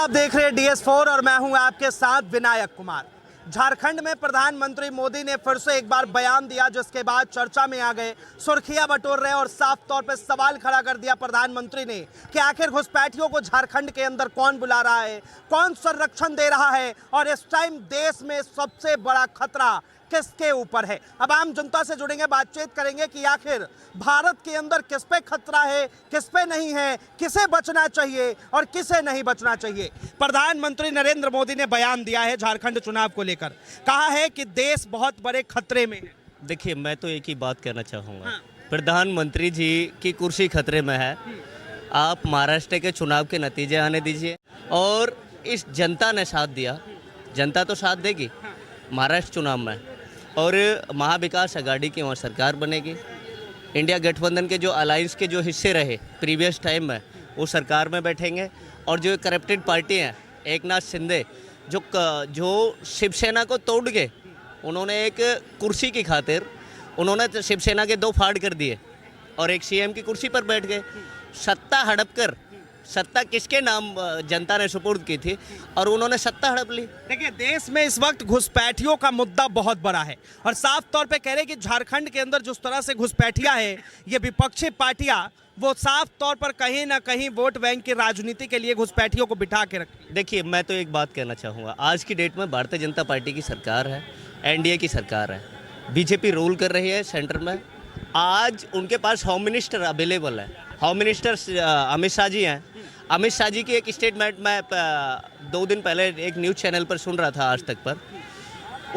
आप देख रहे हैं DS4 और मैं हूं आपके साथ विनायक कुमार। झारखंड में प्रधानमंत्री मोदी ने फिर से एक बार बयान दिया, जिसके बाद चर्चा में आ गए, सुर्खियां बटोर रहे और साफ तौर पे सवाल खड़ा कर दिया प्रधानमंत्री ने कि आखिर घुसपैठियों को झारखंड के अंदर कौन बुला रहा है, कौन संरक्षण दे रहा है और इस टाइम देश में सबसे बड़ा खतरा किसके ऊपर है। अब आम जनता से जुड़ेंगे, बातचीत करेंगे कि आखिर भारत के अंदर किस पे खतरा है, किस पे नहीं है, किसे बचना चाहिए और किसे नहीं बचना चाहिए। प्रधानमंत्री नरेंद्र मोदी ने बयान दिया है झारखंड चुनाव को लेकर, कहा है कि देश बहुत बड़े खतरे में है। देखिए, मैं तो एक ही बात कहना चाहूँगा, प्रधानमंत्री जी की कुर्सी खतरे में है। आप महाराष्ट्र के चुनाव के नतीजे आने दीजिए और इस जनता ने साथ दिया, जनता तो साथ देगी महाराष्ट्र चुनाव में, और महाविकास अघाड़ी की वहाँ सरकार बनेगी। इंडिया गठबंधन के जो अलायंस के जो हिस्से रहे प्रीवियस टाइम में, वो सरकार में बैठेंगे। और जो करप्टेड पार्टी हैं, एकनाथ शिंदे जो शिवसेना को तोड़ के उन्होंने एक कुर्सी की खातिर उन्होंने शिवसेना के 2 फाड़ कर दिए और एक सीएम की कुर्सी पर बैठ गए। सत्ता हड़प कर, सत्ता किसके नाम जनता ने सुपुर्द की थी और उन्होंने सत्ता हड़प ली। देखिए, देश में इस वक्त घुसपैठियों का मुद्दा बहुत बड़ा है और साफ तौर पे कह रहे कि झारखंड के अंदर जिस तरह से घुसपैठियां है, ये विपक्षी पार्टियां वो साफ तौर पर कहीं ना कहीं वोट बैंक की राजनीति के लिए घुसपैठियों को बिठा के रखती। देखिए, मैं तो एक बात कहना चाहूँगा, आज की डेट में भारतीय जनता पार्टी की सरकार है, एनडीए की सरकार है, बीजेपी रूल कर रही है सेंटर में। आज उनके पास होम मिनिस्टर अवेलेबल है। होम मिनिस्टर अमित शाह जी हैं। अमित शाह जी की एक स्टेटमेंट मैं 2 दिन पहले एक न्यूज़ चैनल पर सुन रहा था, आज तक पर,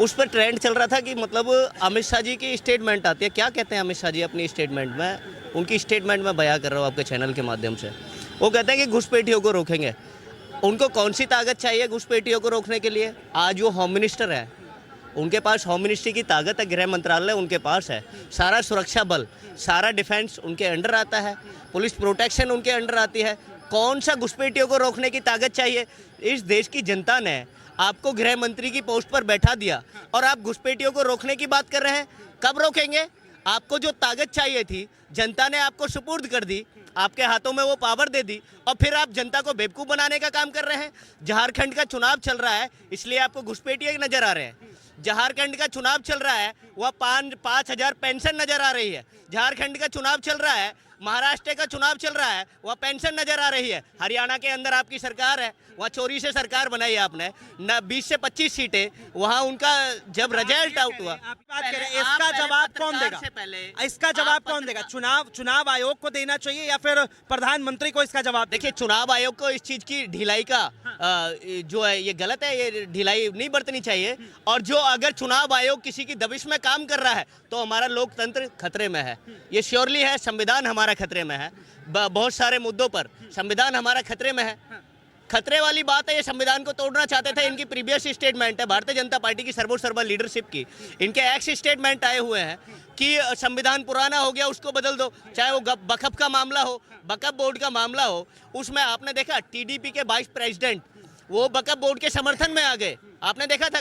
उस पर ट्रेंड चल रहा था कि मतलब अमित शाह जी की स्टेटमेंट आती है। क्या कहते हैं अमित शाह जी अपनी स्टेटमेंट में? उनकी स्टेटमेंट में बयां कर रहा हूँ आपके चैनल के माध्यम से। वो कहते हैं कि घुसपैठियों को रोकेंगे। उनको कौन सी ताकत चाहिए घुसपैठियों को रोकने के लिए? आज वो होम मिनिस्टर है, उनके पास होम मिनिस्ट्री की ताकत है, गृह मंत्रालय उनके पास है, सारा सुरक्षा बल, सारा डिफेंस उनके अंडर आता है, पुलिस प्रोटेक्शन उनके अंडर आती है। कौन सा घुसपैठियों को रोकने की ताकत चाहिए? इस देश की जनता ने आपको गृह मंत्री की पोस्ट पर बैठा दिया और आप घुसपैठियों को रोकने की बात कर रहे हैं। कब रोकेंगे? आपको जो ताकत चाहिए थी जनता ने आपको सुपुर्द कर दी, आपके हाथों में वो पावर दे दी और फिर आप जनता को बेवकूफ़ बनाने का काम कर रहे हैं। झारखंड का चुनाव चल रहा है, इसलिए आपको घुसपैठिए नजर आ रहे हैं। झारखंड का चुनाव चल रहा है, वह 5,000 पेंशन नजर आ रही है। झारखंड का चुनाव चल रहा है, महाराष्ट्र का चुनाव चल रहा है, वह पेंशन नजर आ रही है। हरियाणा के अंदर आपकी सरकार है, वहाँ चोरी से सरकार बनाई आपने न, 20 से 25 सीटें, वहाँ उनका जब रिजल्ट आउट हुआ। आप बात करें, इसका जवाब कौन देगा? इसका जवाब कौन देगा? चुनाव आयोग को देना चाहिए या फिर प्रधानमंत्री को इसका जवाब? देखिए, चुनाव आयोग को इस चीज की ढिलाई का जो है ये गलत है, ये ढिलाई नहीं बरतनी चाहिए। और जो अगर चुनाव आयोग किसी की दबिश में काम कर रहा है तो हमारा लोकतंत्र खतरे में है, ये श्योरली है। संविधान हमारा खतरे में है, बहुत सारे मुद्दों पर संविधान हमारा खतरे में है। खतरे वाली बात है, ये संविधान को तोड़ना चाहते थे। इनकी प्रीवियस स्टेटमेंट है भारतीय जनता पार्टी की सर्वोसर्वा लीडरशिप की, इनके एक्स स्टेटमेंट आए हुए हैं कि संविधान पुराना हो गया, उसको बदल दो। चाहे वो वक्फ का मामला हो, वक्फ बोर्ड का मामला हो, उसमें आपने देखा टीडीपी के वाइस प्रेसिडेंट वो वक्फ बोर्ड के समर्थन में आ गए। आपने देखा था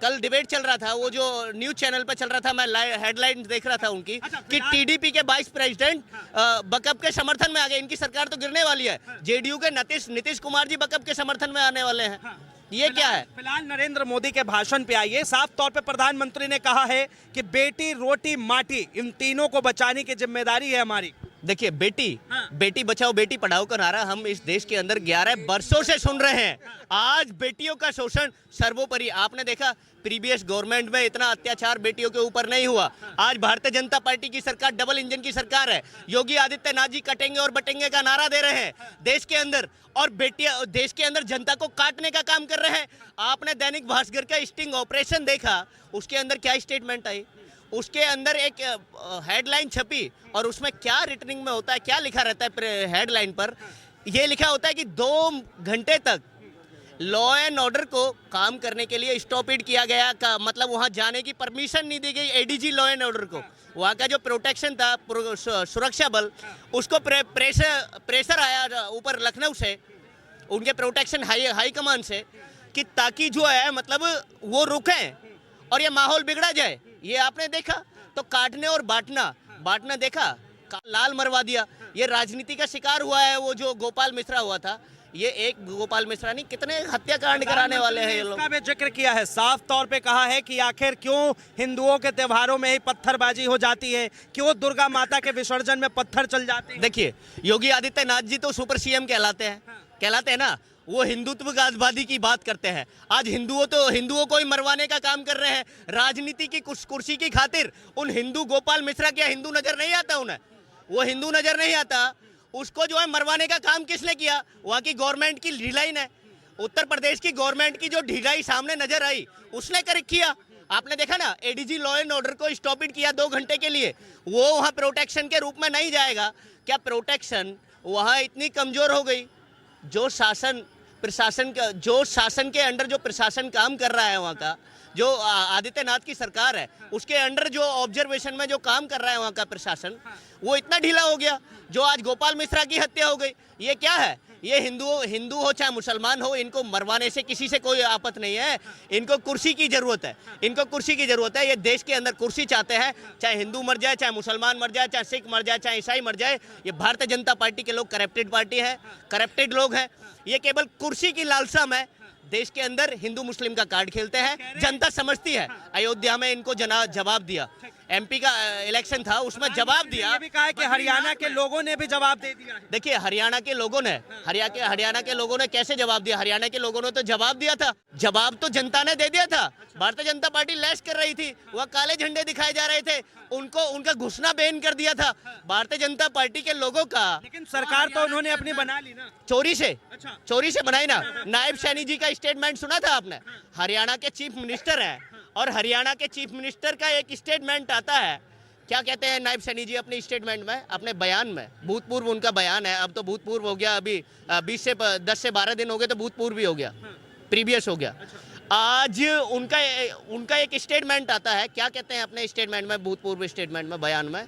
कल डिबेट चल रहा था, वो जो न्यूज़ चैनल पर चल रहा था, मैं हेडलाइन देख रहा था उनकी कि टीडीपी के वाइस प्रेसिडेंट वक्फ के समर्थन में आ गए। इनकी सरकार तो गिरने वाली है। जेडीयू के नीतीश कुमार जी वक्फ के समर्थन में आने वाले हैं। ये क्या है? फिलहाल नरेंद्र मोदी के भाषण पे आइए। साफ तौर पे प्रधानमंत्री ने कहा है कि बेटी, रोटी, माटी, इन तीनों को बचाने की जिम्मेदारी है हमारी। देखिए, बेटी बचाओ बेटी पढ़ाओ का नारा हम इस देश के अंदर 11 वर्षों से सुन रहे हैं। आज बेटियों का शोषण सर्वोपरि। आपने देखा प्रीवियस गवर्नमेंट में इतना अत्याचार बेटियों के ऊपर नहीं हुआ। आज भारतीय जनता पार्टी की सरकार डबल इंजन की सरकार है। योगी आदित्यनाथ जी कटेंगे और बटेंगे का नारा दे रहे हैं देश के अंदर, और बेटियां देश के अंदर जनता को काटने का काम कर रहे हैं। आपने दैनिक भास्कर का स्टिंग ऑपरेशन देखा, उसके अंदर क्या स्टेटमेंट आई? उसके अंदर एक हेडलाइन छपी और उसमें क्या रिटर्निंग में होता है, क्या लिखा रहता है हेडलाइन पर? यह लिखा होता है कि 2 घंटे तक लॉ एंड ऑर्डर को काम करने के लिए स्टॉपिड किया गया का मतलब वहां जाने की परमिशन नहीं दी गई एडीजी लॉ एंड ऑर्डर को। वहां का जो प्रोटेक्शन था, सुरक्षा बल, उसको प्रेशर आया ऊपर लखनऊ से, उनके प्रोटेक्शन हाई कमान से, कि ताकि जो है मतलब वो रुकें और ये माहौल बिगड़ा जाए। ये आपने देखा। तो काटने और बांटना देखा, लाल मरवा दिया। ये राजनीति का शिकार हुआ है वो जो गोपाल मिश्रा हुआ था। ये एक गोपाल मिश्रा नहीं, कितने हत्याकांड कराने वाले हैं ये लोग। इसका भी जिक्र किया है, साफ तौर पे कहा है कि आखिर क्यों हिंदुओं के त्योहारों में ही पत्थरबाजी हो जाती है, क्यों दुर्गा माता के विसर्जन में पत्थर चल जाते हैं। देखिए, योगी आदित्यनाथ जी तो सुपर सीएम कहलाते हैं ना, वो हिंदुत्ववादी की बात करते हैं। आज हिंदुओं को ही मरवाने का काम कर रहे हैं, राजनीति की कुर्सी की खातिर। उन हिंदू गोपाल मिश्रा क्या हिंदू नजर नहीं आता उन्हें? वो हिंदू नजर नहीं आता। उसको जो है मरवाने का काम किसने किया? वहाँ की गवर्नमेंट की ढिलाई ने, उत्तर प्रदेश की गवर्नमेंट की जो ढिलाई सामने नजर आई उसने किया। आपने देखा ना, एडीजी लॉ एंड ऑर्डर को स्टॉप किया 2 घंटे के लिए। वो वहाँ प्रोटेक्शन के रूप में नहीं जाएगा क्या? प्रोटेक्शन वहाँ इतनी कमजोर हो गई, जो शासन के अंडर जो प्रशासन काम कर रहा है, वहाँ का जो आदित्यनाथ की सरकार है उसके अंडर जो ऑब्जर्वेशन में जो काम कर रहा है वहाँ का प्रशासन, वो इतना ढीला हो गया जो आज गोपाल मिश्रा की हत्या हो गई। ये क्या है? ये हिंदू हो चाहे मुसलमान हो, इनको मरवाने से किसी से कोई आपत्ति नहीं है। इनको कुर्सी की जरूरत है, इनको कुर्सी की जरूरत है। ये देश के अंदर कुर्सी चाहते हैं, चाहे हिंदू मर जाए, चाहे मुसलमान मर जाए, चाहे सिख मर जाए, चाहे ईसाई मर जाए। ये भारतीय जनता पार्टी के लोग करप्टेड पार्टी है, करप्टेड लोग हैं। ये केवल कुर्सी की लालसा में देश के अंदर हिंदू मुस्लिम का कार्ड खेलते हैं। जनता समझती है। अयोध्या में इनको जवाब दिया, एमपी का इलेक्शन था उसमें जवाब दिया। ये भी कहा है कि हरियाणा के लोगों ने भी जवाब दे दिया है। देखिए, हरियाणा के लोगों ने कैसे जवाब दिया? हरियाणा के लोगों ने तो जवाब दिया था, जवाब तो जनता ने दे दिया था। भारतीय जनता पार्टी लैश कर रही थी, वह काले झंडे दिखाए जा रहे थे, उनका घुसना बैन कर दिया था भारतीय जनता पार्टी के लोगों का। लेकिन सरकार तो उन्होंने अपनी बना ली ना, चोरी से। अच्छा। चोरी से बनाई ना। नायब सैनी जी का स्टेटमेंट सुना था आपने? हरियाणा के चीफ मिनिस्टर हैं, और हरियाणा के चीफ मिनिस्टर का एक स्टेटमेंट आता है। क्या कहते हैं नायब सैनी जी अपने स्टेटमेंट में, अपने बयान में? भूतपूर्व उनका बयान है, अब तो भूतपूर्व हो गया, अभी 10 से 12 दिन हो गए तो भूतपूर्व भी हो गया, प्रीवियस हो गया। आज उनका एक स्टेटमेंट आता है। क्या कहते हैं अपने स्टेटमेंट में, भूतपूर्व स्टेटमेंट में, बयान में?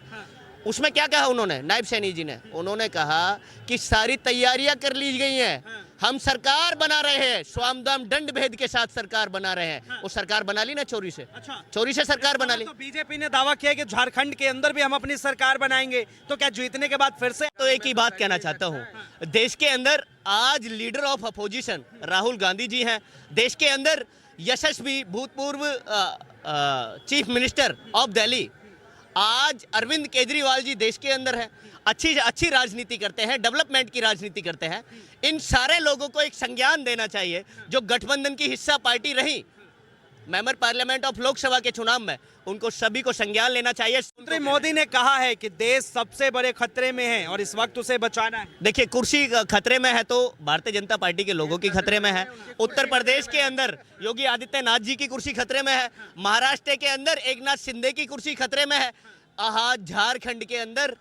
उसमें क्या कहा उन्होंने, नायब सैनी जी ने? उन्होंने कहा कि सारी तैयारियां कर ली गई हैं, हम सरकार बना रहे हैं, स्वामदाम दंड भेद के साथ सरकार बना रहे हैं। वो सरकार बना ली ना चोरी से। अच्छा। चोरी से सरकार बना ली। तो बीजेपी ने दावा किया कि झारखंड के अंदर भी हम अपनी सरकार बनाएंगे, तो क्या जीतने के बाद फिर से? तो एक ही बात कहना चाहता हूँ, देश के अंदर आज leader of opposition Rahul Gandhi ji हैं, देश के अंदर यशस्वी भूतपूर्व चीफ मिनिस्टर ऑफ दिल्ली आज अरविंद केजरीवाल जी देश के अंदर है, अच्छी राजनीति करते हैं, डेवलपमेंट की राजनीति करते हैं। इन सारे लोगों को एक संज्ञान देना चाहिए जो गठबंधन की हिस्सा पार्टी रही मेंबर पार्लियामेंट ऑफ लोकसभा के चुनाव में, उनको सभी को संज्ञान लेना चाहिए। मंत्री मोदी ने कहा है कि देश सबसे बड़े खतरे में है और इस वक्त उसे बचाना है। देखिए, कुर्सी खतरे में है तो भारतीय जनता पार्टी के लोगों की खतरे में है। उत्तर प्रदेश के अंदर योगी आदित्यनाथ जी की कुर्सी खतरे में है, महाराष्ट्र के अंदर एकनाथ शिंदे की कुर्सी खतरे में है, झारखंड के अंदर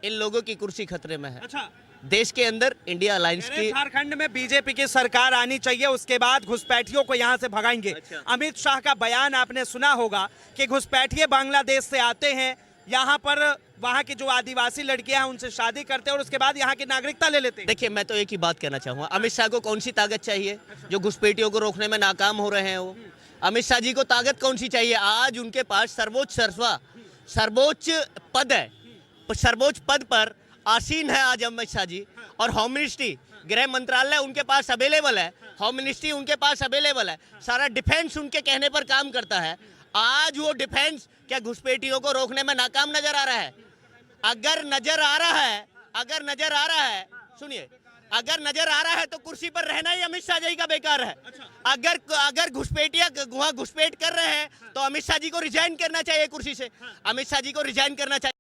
इन लोगों की कुर्सी खतरे में है। अच्छा। देश के अंदर इंडिया अलायंस की झारखंड में बीजेपी की सरकार आनी चाहिए, उसके बाद घुसपैठियों को यहाँ से भगाएंगे। अच्छा। अमित शाह का बयान आपने सुना होगा कि घुसपैठिए बांग्लादेश से आते हैं, यहाँ पर वहाँ की जो आदिवासी लड़कियां हैं उनसे शादी करते हैं और उसके बाद यहाँ की नागरिकता ले लेते हैं। देखिए, मैं तो एक ही बात कहना चाहूँगा, अमित शाह को कौन सी ताकत चाहिए जो घुसपैठियों को रोकने में नाकाम हो रहे हैं? वो अमित शाह जी को ताकत कौन सी चाहिए? आज उनके पास सर्वोच्च पद है, सर्वोच्च पद पर आसीन है आज अमित शाह जी, और होम मिनिस्ट्री, गृह मंत्रालय उनके पास अवेलेबल है, होम मिनिस्ट्री उनके पास अवेलेबल है, सारा डिफेंस उनके कहने पर काम करता है। आज वो डिफेंस क्या घुसपैठियों को रोकने में नाकाम नजर आ रहा है? अगर नजर आ रहा है, सुनिए, अगर नजर आ रहा है तो कुर्सी पर रहना ही अमित शाह जी का बेकार है। अगर घुसपैठिया वहाँ घुसपैठ कर रहे हैं तो अमित शाह जी को रिजाइन करना चाहिए कुर्सी से, अमित शाह जी को रिजाइन करना चाहिए।